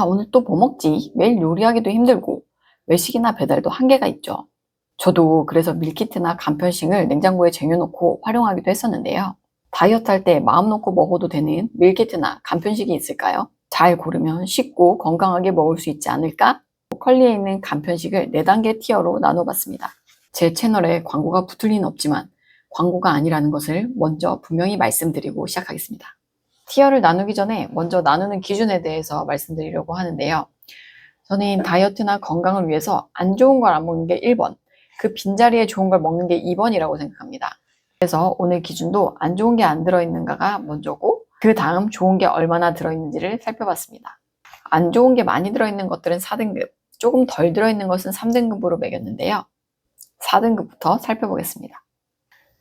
오늘 또 뭐 먹지? 매일 요리하기도 힘들고 외식이나 배달도 한계가 있죠. 저도 그래서 밀키트나 간편식을 냉장고에 쟁여놓고 활용하기도 했었는데요. 다이어트 할 때 마음 놓고 먹어도 되는 밀키트나 간편식이 있을까요? 잘 고르면 쉽고 건강하게 먹을 수 있지 않을까? 컬리에 있는 간편식을 4단계 티어로 나눠봤습니다. 제 채널에 광고가 붙을 리는 없지만 광고가 아니라는 것을 먼저 분명히 말씀드리고 시작하겠습니다. 티어를 나누기 전에 먼저 나누는 기준에 대해서 말씀드리려고 하는데요. 저는 다이어트나 건강을 위해서 안 좋은 걸 안 먹는 게 1번, 그 빈자리에 좋은 걸 먹는 게 2번이라고 생각합니다. 그래서 오늘 기준도 안 좋은 게 안 들어있는가가 먼저고, 그 다음 좋은 게 얼마나 들어있는지를 살펴봤습니다. 안 좋은 게 많이 들어있는 것들은 4등급, 조금 덜 들어있는 것은 3등급으로 매겼는데요. 4등급부터 살펴보겠습니다.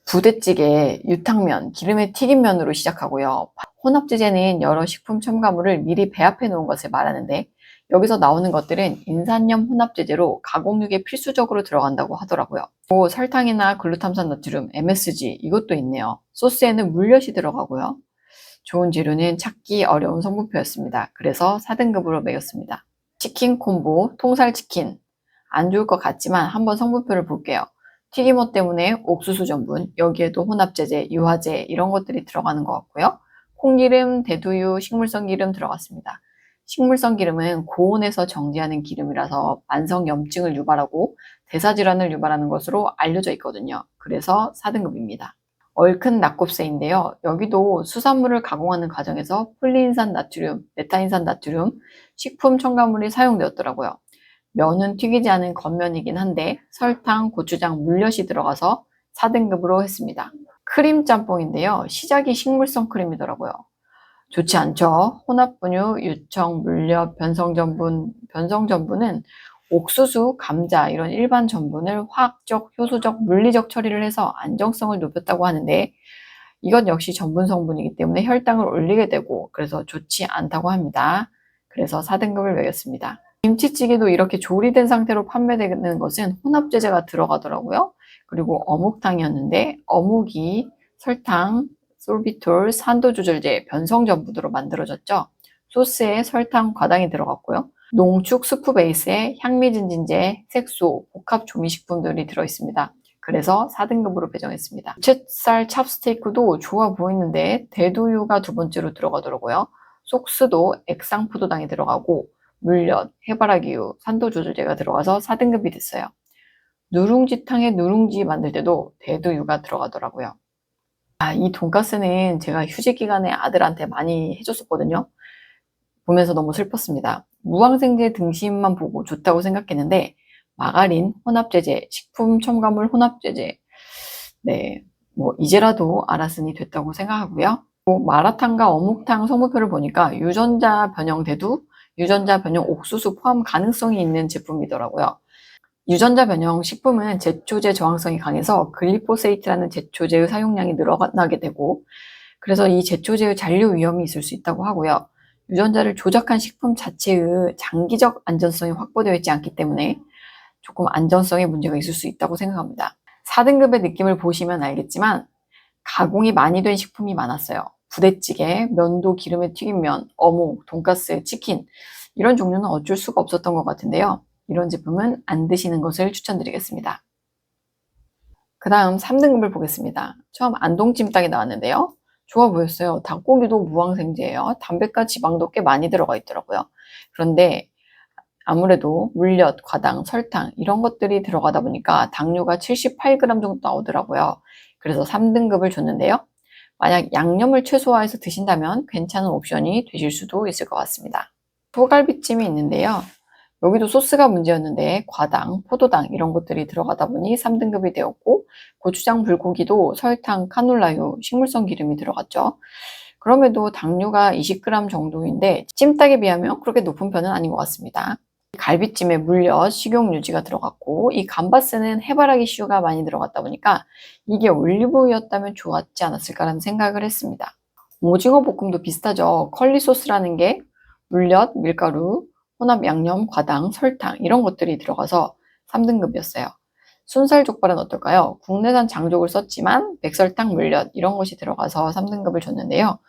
부대찌개, 유탕면, 기름에 튀긴 면으로 시작하고요. 혼합주제는 여러 식품 첨가물을 미리 배합해 놓은 것을 말하는데, 여기서 나오는 것들은 인산염 혼합제제로 가공육에 필수적으로 들어간다고 하더라고요. 또 설탕이나 글루탐산 나트륨, MSG 이것도 있네요. 소스에는 물엿이 들어가고요. 좋은 재료는 찾기 어려운 성분표였습니다. 그래서 4등급으로 매겼습니다. 치킨 콤보, 통살치킨. 안 좋을 것 같지만 한번 성분표를 볼게요. 튀김옷 때문에 옥수수 전분, 여기에도 혼합제제, 유화제 이런 것들이 들어가는 것 같고요. 콩기름, 대두유, 식물성 기름 들어갔습니다. 식물성 기름은 고온에서 정제하는 기름이라서 만성염증을 유발하고 대사질환을 유발하는 것으로 알려져 있거든요. 그래서 4등급입니다. 얼큰 낙곱새인데요. 여기도 수산물을 가공하는 과정에서 폴리인산 나트륨, 메타인산 나트륨, 식품 첨가물이 사용되었더라고요. 면은 튀기지 않은 겉면이긴 한데 설탕, 고추장, 물엿이 들어가서 4등급으로 했습니다. 크림 짬뽕인데요. 시작이 식물성 크림이더라고요. 좋지 않죠. 혼합분유, 유청, 물엿, 변성전분은 옥수수, 감자 이런 일반 전분을 화학적, 효소적, 물리적 처리를 해서 안정성을 높였다고 하는데 이것 역시 전분 성분이기 때문에 혈당을 올리게 되고 그래서 좋지 않다고 합니다. 그래서 4등급을 매겼습니다. 김치찌개도 이렇게 조리된 상태로 판매되는 것은 혼합제제가 들어가더라고요. 그리고 어묵탕이었는데 어묵이 설탕, 솔비톨, 산도 조절제, 변성전분으로 만들어졌죠. 소스에 설탕 과당이 들어갔고요. 농축 스프 베이스에 향미진진제, 색소, 복합 조미식품들이 들어있습니다. 그래서 4등급으로 배정했습니다. 부채살 찹스테이크도 좋아 보이는데 대두유가 2번째로 들어가더라고요. 소스도 액상포도당이 들어가고 물엿, 해바라기유, 산도 조절제가 들어가서 4등급이 됐어요. 누룽지탕에 누룽지 만들 때도 대두유가 들어가더라고요. 이 돈가스는 제가 휴직 기간에 아들한테 많이 해줬었거든요. 보면서 너무 슬펐습니다. 무항생제 등심만 보고 좋다고 생각했는데 마가린, 혼합제제, 식품 첨가물 혼합제제 이제라도 알았으니 됐다고 생각하고요. 마라탕과 어묵탕 성분표를 보니까 유전자 변형 대두, 유전자 변형 옥수수 포함 가능성이 있는 제품이더라고요. 유전자 변형 식품은 제초제 저항성이 강해서 글리포세이트라는 제초제의 사용량이 늘어나게 되고 그래서 이 제초제의 잔류 위험이 있을 수 있다고 하고요. 유전자를 조작한 식품 자체의 장기적 안전성이 확보되어 있지 않기 때문에 조금 안전성에 문제가 있을 수 있다고 생각합니다. 4등급의 느낌을 보시면 알겠지만 가공이 많이 된 식품이 많았어요. 부대찌개, 면도 기름에 튀긴 면, 어묵, 돈가스, 치킨 이런 종류는 어쩔 수가 없었던 것 같은데요. 이런 제품은 안 드시는 것을 추천드리겠습니다. 그 다음 3등급을 보겠습니다. 처음 안동찜닭이 나왔는데요. 좋아 보였어요. 닭고기도 무항생제예요. 단백과 지방도 꽤 많이 들어가 있더라고요. 그런데 아무래도 물엿, 과당, 설탕 이런 것들이 들어가다 보니까 당류가 78g 정도 나오더라고요. 그래서 3등급을 줬는데요. 만약 양념을 최소화해서 드신다면 괜찮은 옵션이 되실 수도 있을 것 같습니다. 소갈비찜이 있는데요. 여기도 소스가 문제였는데 과당, 포도당 이런 것들이 들어가다 보니 3등급이 되었고 고추장 불고기도 설탕, 카놀라유, 식물성 기름이 들어갔죠. 그럼에도 당류가 20g 정도인데 찜닭에 비하면 그렇게 높은 편은 아닌 것 같습니다. 갈비찜에 물엿, 식용 유지가 들어갔고 이 감바스는 해바라기 씨유가 많이 들어갔다 보니까 이게 올리브유였다면 좋았지 않았을까라는 생각을 했습니다. 오징어 볶음도 비슷하죠. 컬리 소스라는 게 물엿, 밀가루, 혼합 양념, 과당, 설탕 이런 것들이 들어가서 3등급이었어요. 순살 족발은 어떨까요? 국내산 장족을 썼지만 백설탕, 물엿 이런 것이 들어가서 3등급을 줬는데요.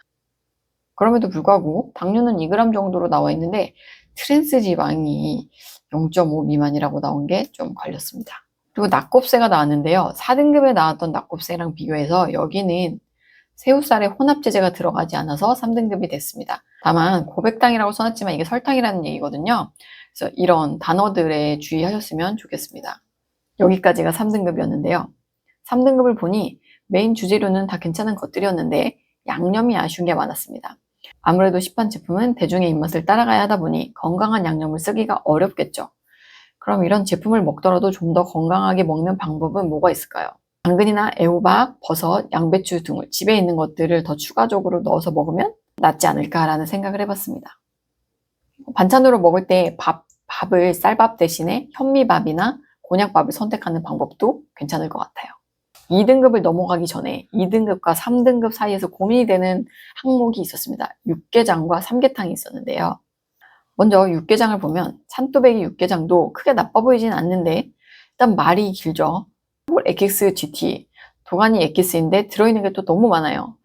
그럼에도 불구하고 당류는 2g 정도로 나와 있는데 트랜스 지방이 0.5 미만이라고 나온 게 좀 걸렸습니다. 그리고 낙곱새가 나왔는데요. 4등급에 나왔던 낙곱새랑 비교해서 여기는 새우살에 혼합제제가 들어가지 않아서 3등급이 됐습니다. 다만 고백당이라고 써놨지만 이게 설탕이라는 얘기거든요. 그래서 이런 단어들에 주의하셨으면 좋겠습니다. 여기까지가 3등급이었는데요. 3등급을 보니 메인 주재료는 다 괜찮은 것들이었는데 양념이 아쉬운 게 많았습니다. 아무래도 시판 제품은 대중의 입맛을 따라가야 하다 보니 건강한 양념을 쓰기가 어렵겠죠. 그럼 이런 제품을 먹더라도 좀 더 건강하게 먹는 방법은 뭐가 있을까요? 당근이나 애호박, 버섯, 양배추 등을 집에 있는 것들을 더 추가적으로 넣어서 먹으면 낫지 않을까라는 생각을 해봤습니다. 반찬으로 먹을 때 밥을 쌀밥 대신에 현미밥이나 곤약밥을 선택하는 방법도 괜찮을 것 같아요. 2등급을 넘어가기 전에 2등급과 3등급 사이에서 고민이 되는 항목이 있었습니다. 육개장과 삼계탕이 있었는데요. 먼저 육개장을 보면 산또배기 육개장도 크게 나빠 보이진 않는데 일단 말이 길죠. XXGT, 도가니 엑기스인데 들어있는 게 또 너무 많아요.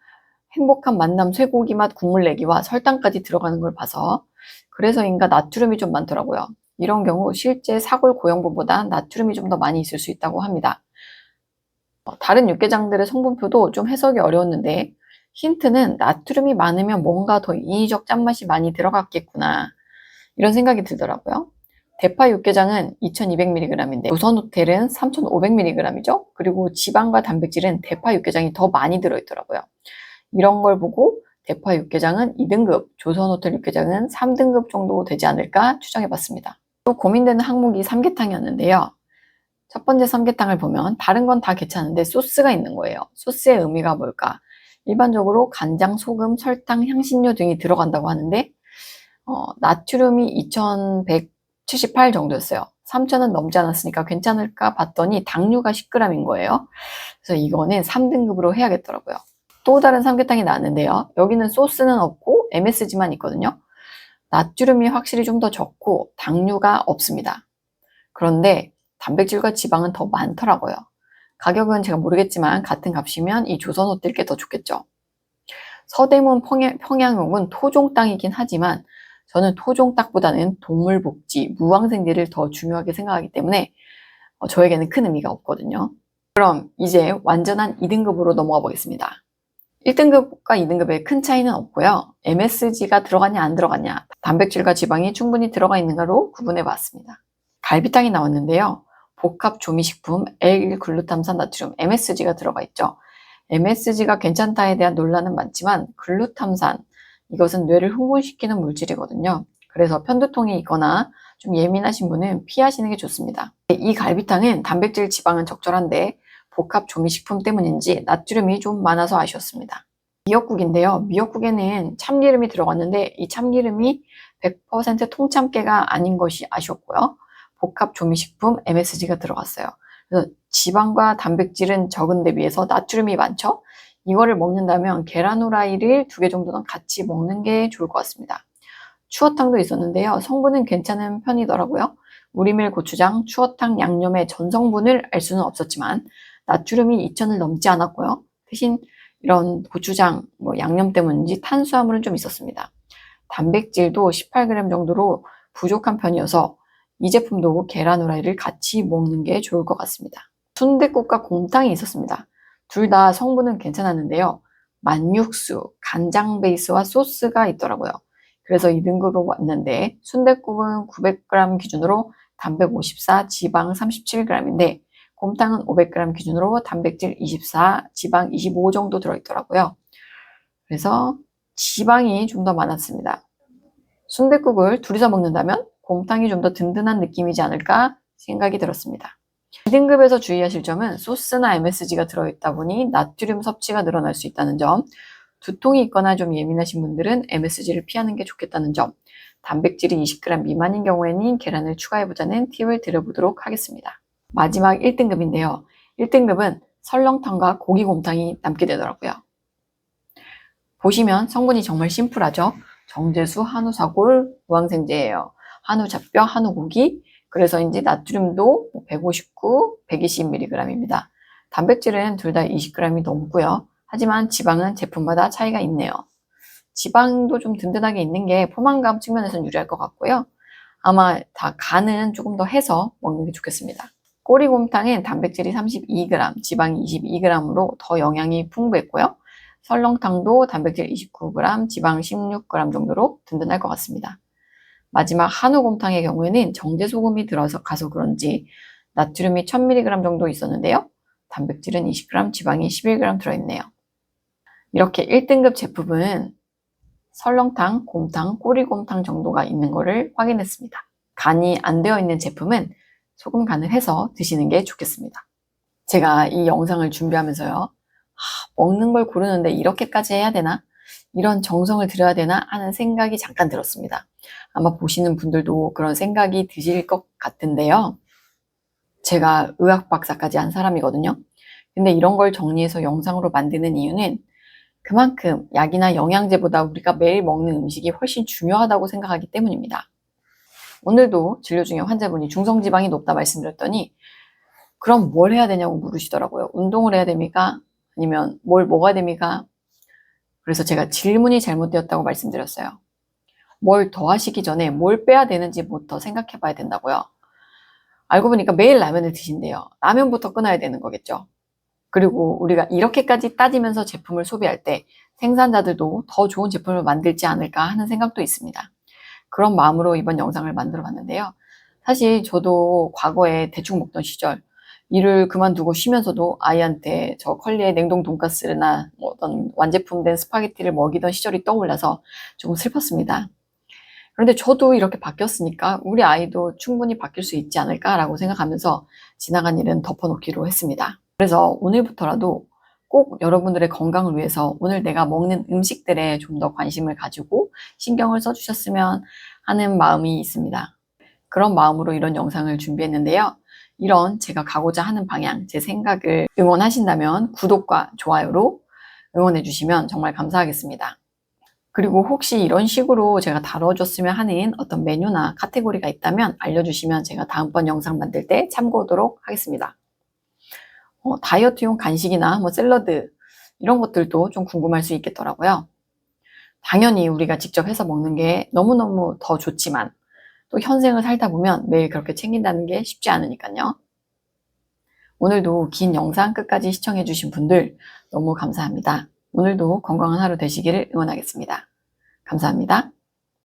행복한 만남 쇠고기 맛 국물 내기와 설탕까지 들어가는 걸 봐서 그래서인가 나트륨이 좀 많더라고요. 이런 경우 실제 사골 고형부보다 나트륨이 좀 더 많이 있을 수 있다고 합니다. 다른 육개장들의 성분표도 좀 해석이 어려웠는데 힌트는 나트륨이 많으면 뭔가 더 인위적 짠맛이 많이 들어갔겠구나 이런 생각이 들더라고요. 대파 육개장은 2200mg인데 조선호텔은 3500mg이죠. 그리고 지방과 단백질은 대파 육개장이 더 많이 들어있더라고요. 이런 걸 보고 대파 육개장은 2등급, 조선호텔 육개장은 3등급 정도 되지 않을까 추정해봤습니다. 또 고민되는 항목이 삼계탕이었는데요. 첫 번째 삼계탕을 보면 다른 건 다 괜찮은데 소스가 있는 거예요. 소스의 의미가 뭘까? 일반적으로 간장, 소금, 설탕, 향신료 등이 들어간다고 하는데 나트륨이 2178 정도였어요. 3000은 넘지 않았으니까 괜찮을까 봤더니 당류가 10g인 거예요. 그래서 이거는 3등급으로 해야겠더라고요. 또 다른 삼계탕이 나왔는데요. 여기는 소스는 없고 MSG만 있거든요. 나트륨이 확실히 좀 더 적고 당류가 없습니다. 그런데 단백질과 지방은 더 많더라고요. 가격은 제가 모르겠지만 같은 값이면 이 조선호텔 게 더 좋겠죠. 서대문 평양용은 토종 땅이긴 하지만 저는 토종 땅보다는 동물복지, 무항생제를 더 중요하게 생각하기 때문에 저에게는 큰 의미가 없거든요. 그럼 이제 완전한 2등급으로 넘어가 보겠습니다. 1등급과 2등급에 큰 차이는 없고요. MSG가 들어갔냐 안 들어갔냐, 단백질과 지방이 충분히 들어가 있는가로 구분해 봤습니다. 갈비탕이 나왔는데요. 복합 조미식품 L-글루탐산 나트륨 MSG가 들어가 있죠. MSG가 괜찮다에 대한 논란은 많지만 글루탐산, 이것은 뇌를 흥분시키는 물질이거든요. 그래서 편두통이 있거나 좀 예민하신 분은 피하시는 게 좋습니다. 이 갈비탕은 단백질, 지방은 적절한데 복합 조미식품 때문인지 나트륨이 좀 많아서 아쉬웠습니다. 미역국인데요. 미역국에는 참기름이 들어갔는데 이 참기름이 100% 통참깨가 아닌 것이 아쉬웠고요. 복합 조미식품 MSG가 들어갔어요. 그래서 지방과 단백질은 적은 데 비해서 나트륨이 많죠. 이거를 먹는다면 계란 후라이를 2개 정도는 같이 먹는 게 좋을 것 같습니다. 추어탕도 있었는데요. 성분은 괜찮은 편이더라고요. 우리밀 고추장, 추어탕 양념의 전성분을 알 수는 없었지만 나트륨이 2000을 넘지 않았고요. 대신 이런 고추장, 양념 때문인지 탄수화물은 좀 있었습니다. 단백질도 18g 정도로 부족한 편이어서 이 제품도 계란 후라이를 같이 먹는 게 좋을 것 같습니다. 순댓국과 곰탕이 있었습니다. 둘 다 성분은 괜찮았는데요. 만육수, 간장 베이스와 소스가 있더라고요. 그래서 2등급으로 왔는데 순댓국은 900g 기준으로 단백 54, 지방 37g인데 곰탕은 500g 기준으로 단백질 24, 지방 25 정도 들어있더라고요. 그래서 지방이 좀 더 많았습니다. 순댓국을 둘이서 먹는다면 곰탕이 좀 더 든든한 느낌이지 않을까 생각이 들었습니다. 2등급에서 주의하실 점은 소스나 MSG가 들어있다 보니 나트륨 섭취가 늘어날 수 있다는 점, 두통이 있거나 좀 예민하신 분들은 MSG를 피하는 게 좋겠다는 점, 단백질이 20g 미만인 경우에는 계란을 추가해보자는 팁을 드려보도록 하겠습니다. 마지막 1등급인데요. 1등급은 설렁탕과 고기곰탕이 남게 되더라고요. 보시면 성분이 정말 심플하죠. 정제수, 한우사골, 무항생제예요. 한우잡뼈, 한우고기, 그래서인지 나트륨도 159, 120mg입니다. 단백질은 둘 다 20g이 넘고요. 하지만 지방은 제품마다 차이가 있네요. 지방도 좀 든든하게 있는 게 포만감 측면에서는 유리할 것 같고요. 아마 다 간은 조금 더 해서 먹는 게 좋겠습니다. 꼬리곰탕은 단백질이 32g, 지방이 22g으로 더 영양이 풍부했고요. 설렁탕도 단백질 29g, 지방 16g 정도로 든든할 것 같습니다. 마지막 한우곰탕의 경우에는 정제소금이 들어서 가서 그런지 나트륨이 1000mg 정도 있었는데요. 단백질은 20g, 지방이 11g 들어있네요. 이렇게 1등급 제품은 설렁탕, 곰탕, 꼬리곰탕 정도가 있는 것을 확인했습니다. 간이 안 되어 있는 제품은 소금 간을 해서 드시는 게 좋겠습니다. 제가 이 영상을 준비하면서요. 먹는 걸 고르는데 이렇게까지 해야 되나? 이런 정성을 들여야 되나? 하는 생각이 잠깐 들었습니다. 아마 보시는 분들도 그런 생각이 드실 것 같은데요. 제가 의학 박사까지 한 사람이거든요. 근데 이런 걸 정리해서 영상으로 만드는 이유는 그만큼 약이나 영양제보다 우리가 매일 먹는 음식이 훨씬 중요하다고 생각하기 때문입니다. 오늘도 진료 중에 환자분이 중성지방이 높다 말씀드렸더니 그럼 뭘 해야 되냐고 물으시더라고요. 운동을 해야 됩니까? 아니면 뭘 먹어야 됩니까? 그래서 제가 질문이 잘못되었다고 말씀드렸어요. 뭘 더 하시기 전에 뭘 빼야 되는지부터 생각해 봐야 된다고요. 알고 보니까 매일 라면을 드신대요. 라면부터 끊어야 되는 거겠죠. 그리고 우리가 이렇게까지 따지면서 제품을 소비할 때 생산자들도 더 좋은 제품을 만들지 않을까 하는 생각도 있습니다. 그런 마음으로 이번 영상을 만들어 봤는데요. 사실 저도 과거에 대충 먹던 시절 일을 그만두고 쉬면서도 아이한테 저 컬리의 냉동 돈가스나 어떤 완제품 된 스파게티를 먹이던 시절이 떠올라서 조금 슬펐습니다. 그런데 저도 이렇게 바뀌었으니까 우리 아이도 충분히 바뀔 수 있지 않을까라고 생각하면서 지나간 일은 덮어놓기로 했습니다. 그래서 오늘부터라도 꼭 여러분들의 건강을 위해서 오늘 내가 먹는 음식들에 좀 더 관심을 가지고 신경을 써주셨으면 하는 마음이 있습니다. 그런 마음으로 이런 영상을 준비했는데요. 이런 제가 가고자 하는 방향, 제 생각을 응원하신다면 구독과 좋아요로 응원해 주시면 정말 감사하겠습니다. 그리고 혹시 이런 식으로 제가 다뤄줬으면 하는 어떤 메뉴나 카테고리가 있다면 알려주시면 제가 다음번 영상 만들 때 참고하도록 하겠습니다. 다이어트용 간식이나 샐러드 이런 것들도 좀 궁금할 수 있겠더라고요. 당연히 우리가 직접 해서 먹는 게 너무너무 더 좋지만 또 현생을 살다 보면 매일 그렇게 챙긴다는 게 쉽지 않으니까요. 오늘도 긴 영상 끝까지 시청해주신 분들 너무 감사합니다. 오늘도 건강한 하루 되시기를 응원하겠습니다. 감사합니다.